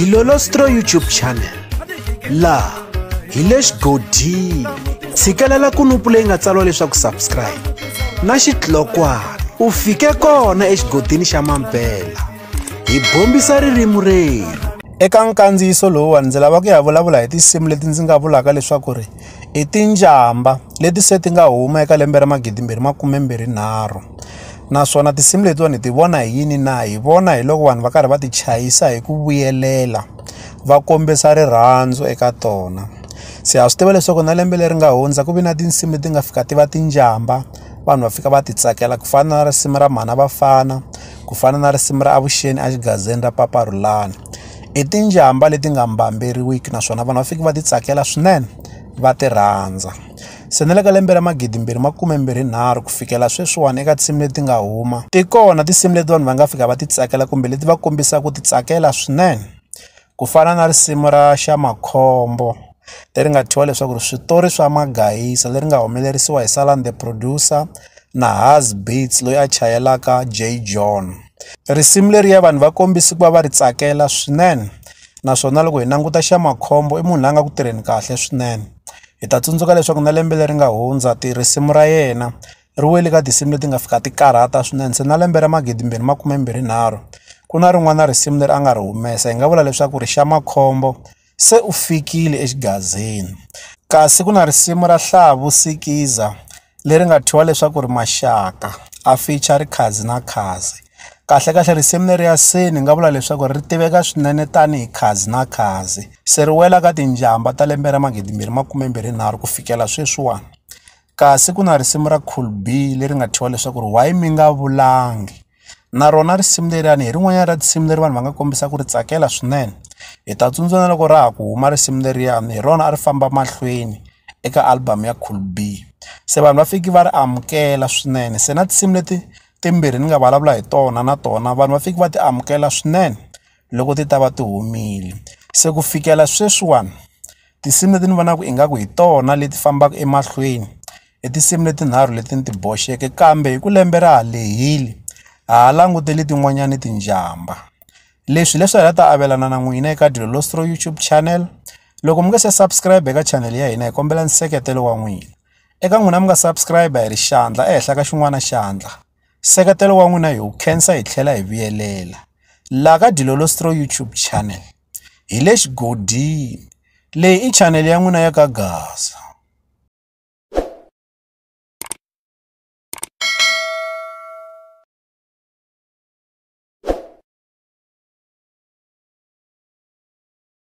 Dilolostro YouTube channel la hi le xigodini tshikelela kunupu leyi nga tsariwa leswaku subscribe na xitlokwana u fike kona exigodini xa mampela hi bombisa ririmi reru. Eka nkandziyiso lowu ndzi lava ku ya vulavula hi tinsimu leti ndzi nga vulaka leswaku ri i tinjamba leti se ti nga huma eka lembe ra 2023 naswona tinsimu letiwani ti vona hi yini na hi vona hi loko vanhu va karhi va ti chayisa hi ku vuyelela va kombisa rirhandzu eka tona. Se ha swi tiva leswaku na lembe leri nga hundza ku vi na tinsimu leti nga fika ti va tinjamba vanhu va fika va ti tsakela ku fana na risimu ra Mhana Vafana, ku fana na risimu ra Avuxeni Axigazini ra Papa Rhulani. I tinjamba leti nga mbamberiwiki naswona vanhu va fika va ti tsakela swinene va ti rhandza. Se na le ka lembe ra 2023 ku fikela sweswiwani eka tinsimu leti nga huma ti kona tinsimu leti vanhu va nga fika va ti tsakela kumbe leti va kombisa ku ti tsakela swinene, ku fana na risimu ra Xamakhombo leri nga thyiwa leswaku ri switori swa Magayisa leri nga humelerisiwa hi Salan the Producer na Haz Beats loyi a chayelaka J John. Risimu leri ya vanhu va kombisi ku va ri tsakela swinene naswona loko hi languta Xamakhombo i munhu la nga ku tirheni kahle swinene. Hi ta tsundzuka leswaku na lembe leri nga hundza risimu ra yena ri wele ka tinsimu leti nga fika ti karhata swinene. Se na lembe ra 2023 ku na rin'wana risimu leri a nga ri humesa hi nga vula leswaku ri Xamakhombo se u fikile exigazini. Kasi ku na risimu ra Hlavu Sikiza leri nga thyiwa leswaku ri Maxaka a feature Khazi na Khazi. Kahle risimu leri ya se ni nga vula leswaku ri tiveka swinene tanihi Khazi na Khazi. Se ri wela ka tinjamba ta lembe ra 2023 ku fikela sweswiwani. Kasi ku na risimu ra Cool B leri nga thyiwa leswaku ri Why mi nga vulangi. Na rona risimu leriyani hi rin'wanyana ra tinsimu leri vanhu va nga kombisa ku ri tsakela swinene. Hi ta tsundzuka loko ra ha ku huma risimu leriyani hi rona a ri famba mahlweni eka album ya Cool B. Se vanhu va fiki va ri amukela swinene. Se na tinsimu leti timbirhi ni nga vulavula hi tona na tona vanhu va fiki va ti amukela swinene loko ti ta va ti humile. Se ku fikela sweswiwani tinsimu leti ni vonaka ingaku hi tona leti fambaka emahlweni i tinsimu leti nharhu leti ni ti boxeke, kambe hi ku lembe ra ha lehile ha languteli tin'wanyani tinjamba. Leswi hi ta avelana na n'wina eka Dilolostro YouTube channel. Loko mi nga se subscribe eka channel ya hina hi kombela nseketelo wa n'wina. Eka n'wina mi nga subscribe hi ri xandla ehenhla ka xin'wana xandla. Seketelo wa n'wina hi wu khensa hi tlhela hi vuyelela la ka Dilolostro YouTube channel hi le xigodini. Leyi i channel ya n'wina ya ka Gaza.